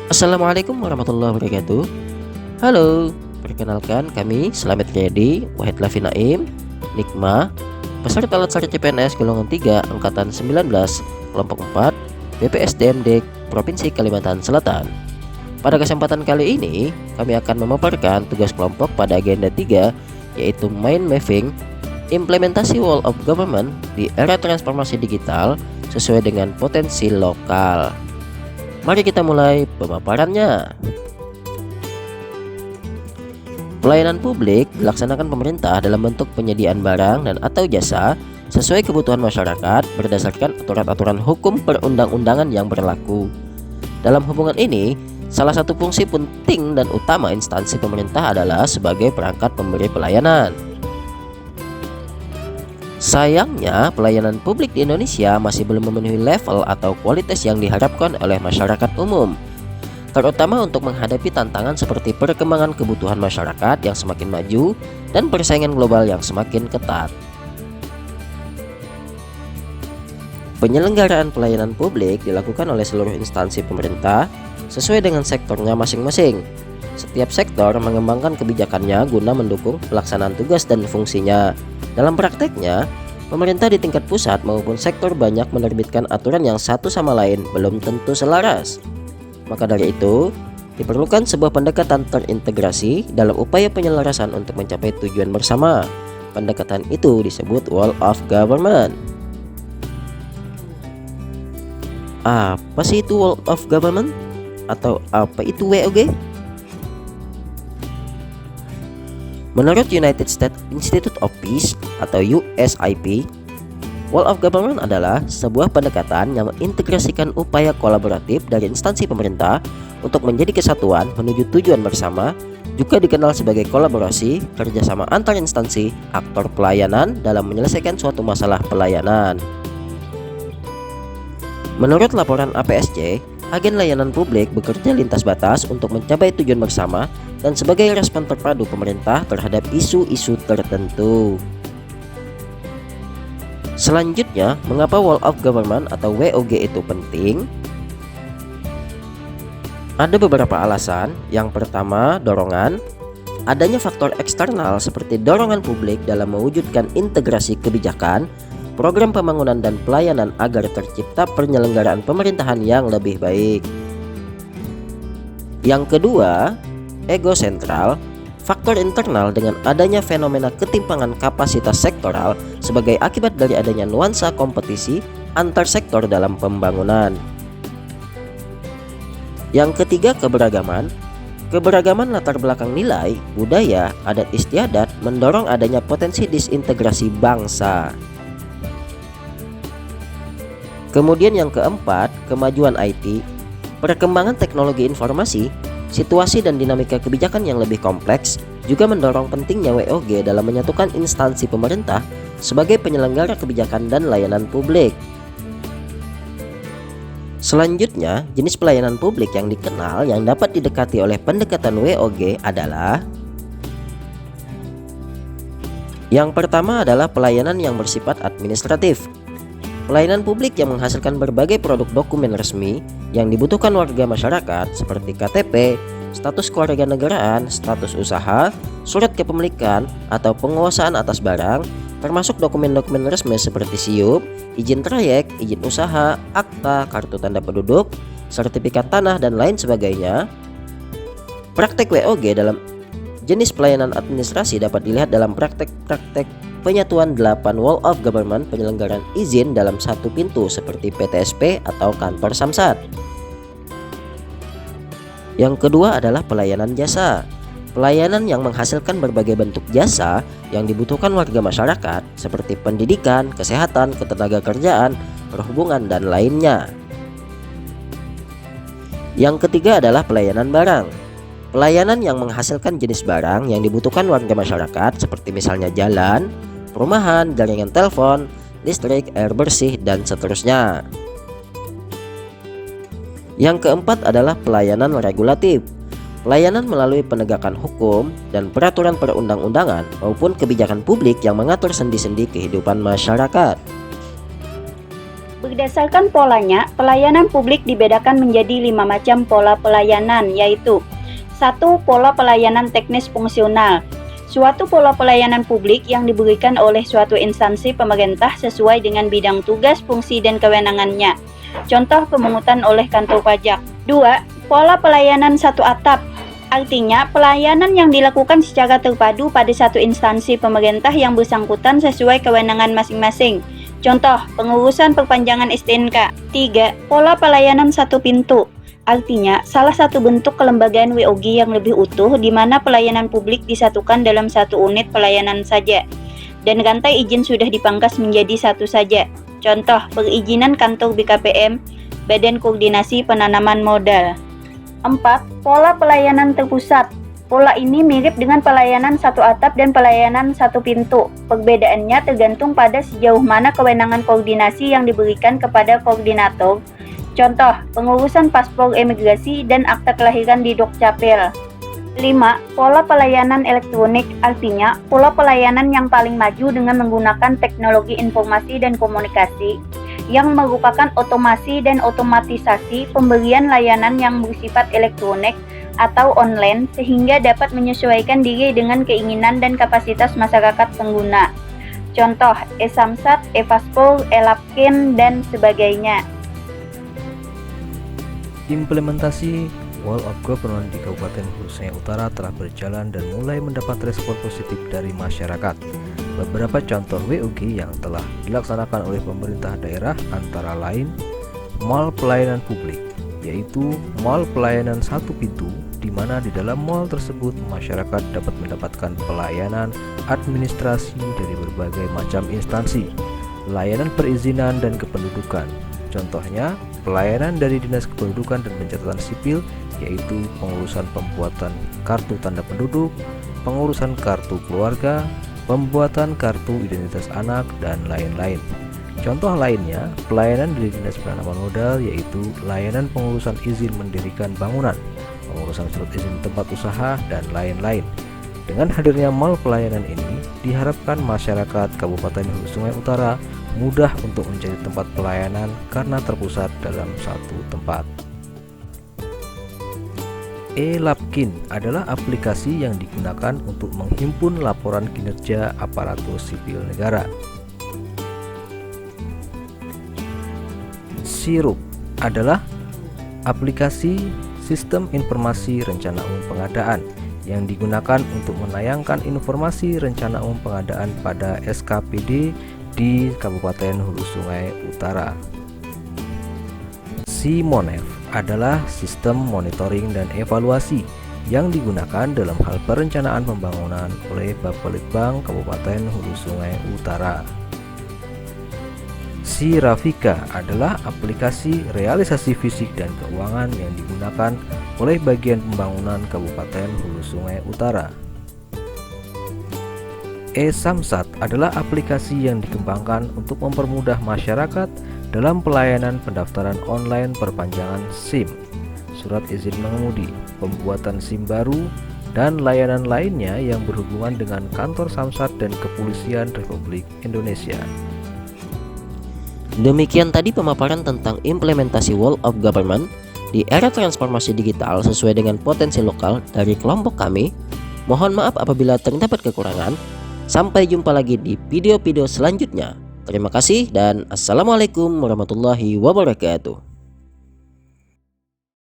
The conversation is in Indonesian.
Assalamualaikum warahmatullahi wabarakatuh. Halo, perkenalkan kami Slamet Riyadi, Wahid Lafi Naim, Nikma, peserta Latsar CPNS golongan 3 angkatan 19, kelompok 4, BPSDMD Provinsi Kalimantan Selatan. Pada kesempatan kali ini, kami akan memaparkan tugas kelompok pada agenda 3, yaitu Mind Mapping implementasi Wall of Government di era transformasi digital sesuai dengan potensi lokal. Mari kita mulai pemaparannya. Pelayanan publik dilaksanakan pemerintah dalam bentuk penyediaan barang dan atau jasa sesuai kebutuhan masyarakat berdasarkan aturan-aturan hukum perundang-undangan yang berlaku. Dalam hubungan ini, salah satu fungsi penting dan utama instansi pemerintah adalah sebagai perangkat pemberi pelayanan. Sayangnya, pelayanan publik di Indonesia masih belum memenuhi level atau kualitas yang diharapkan oleh masyarakat umum, terutama untuk menghadapi tantangan seperti perkembangan kebutuhan masyarakat yang semakin maju dan persaingan global yang semakin ketat. Penyelenggaraan pelayanan publik dilakukan oleh seluruh instansi pemerintah sesuai dengan sektornya masing-masing. Setiap sektor mengembangkan kebijakannya guna mendukung pelaksanaan tugas dan fungsinya. Dalam prakteknya, pemerintah di tingkat pusat maupun sektor banyak menerbitkan aturan yang satu sama lain belum tentu selaras. Maka dari itu, diperlukan sebuah pendekatan terintegrasi dalam upaya penyelarasan untuk mencapai tujuan bersama. Pendekatan itu disebut Wall of Government. Apa sih itu Wall of Government? Atau apa itu WOG? Menurut United States Institute of Peace atau USIP, Wall of Government adalah sebuah pendekatan yang mengintegrasikan upaya kolaboratif dari instansi pemerintah untuk menjadi kesatuan menuju tujuan bersama, juga dikenal sebagai kolaborasi kerjasama antar instansi aktor pelayanan dalam menyelesaikan suatu masalah pelayanan. Menurut laporan APSC, agen layanan publik bekerja lintas batas untuk mencapai tujuan bersama dan sebagai respon terpadu pemerintah terhadap isu-isu tertentu. Selanjutnya, mengapa Wall of Government atau WOG itu penting? Ada beberapa alasan. Yang pertama, dorongan. Adanya faktor eksternal seperti dorongan publik dalam mewujudkan integrasi kebijakan, program pembangunan dan pelayanan agar tercipta penyelenggaraan pemerintahan yang lebih baik. Yang kedua, ego sentral, faktor internal dengan adanya fenomena ketimpangan kapasitas sektoral sebagai akibat dari adanya nuansa kompetisi antar sektor dalam pembangunan. Yang ketiga, keberagaman. Keberagaman latar belakang nilai, budaya, adat istiadat mendorong adanya potensi disintegrasi bangsa. Kemudian yang keempat, kemajuan IT, perkembangan teknologi informasi, situasi dan dinamika kebijakan yang lebih kompleks juga mendorong pentingnya WOG dalam menyatukan instansi pemerintah sebagai penyelenggara kebijakan dan layanan publik. Selanjutnya, jenis pelayanan publik yang dikenal yang dapat didekati oleh pendekatan WOG adalah: yang pertama adalah pelayanan yang bersifat administratif. Pelayanan publik yang menghasilkan berbagai produk dokumen resmi yang dibutuhkan warga masyarakat seperti KTP, status kewarganegaraan, status usaha, surat kepemilikan, atau penguasaan atas barang, termasuk dokumen-dokumen resmi seperti SIUP, izin trayek, izin usaha, akta, kartu tanda penduduk, sertifikat tanah, dan lain sebagainya. Praktek WOG dalam jenis pelayanan administrasi dapat dilihat dalam praktek-praktek penyatuan 8 Wall of Government penyelenggaraan izin dalam satu pintu seperti PTSP atau kantor Samsat. Yang kedua adalah pelayanan jasa. Pelayanan yang menghasilkan berbagai bentuk jasa yang dibutuhkan warga masyarakat seperti pendidikan, kesehatan, ketenagakerjaan, perhubungan, dan lainnya. Yang ketiga adalah pelayanan barang. Pelayanan yang menghasilkan jenis barang yang dibutuhkan warga masyarakat seperti misalnya jalan, perumahan, jaringan telepon, listrik, air bersih, dan seterusnya. Yang keempat adalah pelayanan regulatif. Pelayanan melalui penegakan hukum dan peraturan perundang-undangan maupun kebijakan publik yang mengatur sendi-sendi kehidupan masyarakat. Berdasarkan polanya, pelayanan publik dibedakan menjadi 5 macam pola pelayanan, yaitu 1. Pola pelayanan teknis fungsional. Suatu pola pelayanan publik yang diberikan oleh suatu instansi pemerintah sesuai dengan bidang tugas, fungsi, dan kewenangannya. Contoh pemungutan oleh kantor pajak. 2. Pola pelayanan satu atap. Artinya, pelayanan yang dilakukan secara terpadu pada satu instansi pemerintah yang bersangkutan sesuai kewenangan masing-masing. Contoh, pengurusan perpanjangan STNK. 3. Pola pelayanan satu pintu. Artinya, salah satu bentuk kelembagaan WOG yang lebih utuh di mana pelayanan publik disatukan dalam satu unit pelayanan saja, dan rantai izin sudah dipangkas menjadi satu saja. Contoh, perizinan kantor BKPM, Badan Koordinasi Penanaman Modal. 4. Pola pelayanan terpusat. Pola ini mirip dengan pelayanan satu atap dan pelayanan satu pintu. Perbedaannya tergantung pada sejauh mana kewenangan koordinasi yang diberikan kepada koordinator. Contoh, pengurusan paspor imigrasi dan akta kelahiran di Dukcapil. 5. Pola pelayanan elektronik, artinya pola pelayanan yang paling maju dengan menggunakan teknologi informasi dan komunikasi yang merupakan otomasi dan otomatisasi pemberian layanan yang bersifat elektronik atau online sehingga dapat menyesuaikan diri dengan keinginan dan kapasitas masyarakat pengguna. Contoh, e-Samsat, e-Paspor, e-Lapkin, dan sebagainya. Implementasi Wall of Government di Kabupaten Hulu Sungai Utara telah berjalan dan mulai mendapat respon positif dari masyarakat. Beberapa contoh WOG yang telah dilaksanakan oleh pemerintah daerah antara lain Mall Pelayanan Publik, yaitu mall pelayanan satu pintu, di mana di dalam mall tersebut masyarakat dapat mendapatkan pelayanan administrasi dari berbagai macam instansi, layanan perizinan dan kependudukan. Contohnya, pelayanan dari Dinas Kependudukan dan Pencatatan Sipil, yaitu pengurusan pembuatan kartu tanda penduduk, pengurusan kartu keluarga, pembuatan kartu identitas anak, dan lain-lain. Contoh lainnya, pelayanan dari Dinas Penanaman Modal, yaitu layanan pengurusan izin mendirikan bangunan, pengurusan surat izin tempat usaha, dan lain-lain. Dengan hadirnya mall pelayanan ini, diharapkan masyarakat Kabupaten Hulu Sungai Utara mudah untuk mencari tempat pelayanan karena terpusat dalam satu tempat. E-Lapkin adalah aplikasi yang digunakan untuk menghimpun laporan kinerja aparatur sipil negara. Sirup adalah aplikasi sistem informasi rencana umum pengadaan yang digunakan untuk menayangkan informasi rencana umum pengadaan pada SKPD di Kabupaten Hulu Sungai Utara. SIMONEF adalah sistem monitoring dan evaluasi yang digunakan dalam hal perencanaan pembangunan oleh Bapelitbang Kabupaten Hulu Sungai Utara. SIRAFIKA adalah aplikasi realisasi fisik dan keuangan yang digunakan oleh bagian pembangunan Kabupaten Hulu Sungai Utara. e-Samsat adalah aplikasi yang dikembangkan untuk mempermudah masyarakat dalam pelayanan pendaftaran online perpanjangan SIM, surat izin mengemudi, pembuatan SIM baru, dan layanan lainnya yang berhubungan dengan kantor Samsat dan Kepolisian Republik Indonesia. Demikian tadi pemaparan tentang implementasi Wall of Government di era transformasi digital sesuai dengan potensi lokal dari kelompok kami. Mohon maaf apabila terdapat kekurangan. Sampai jumpa lagi di video-video selanjutnya. Terima kasih dan assalamualaikum warahmatullahi wabarakatuh.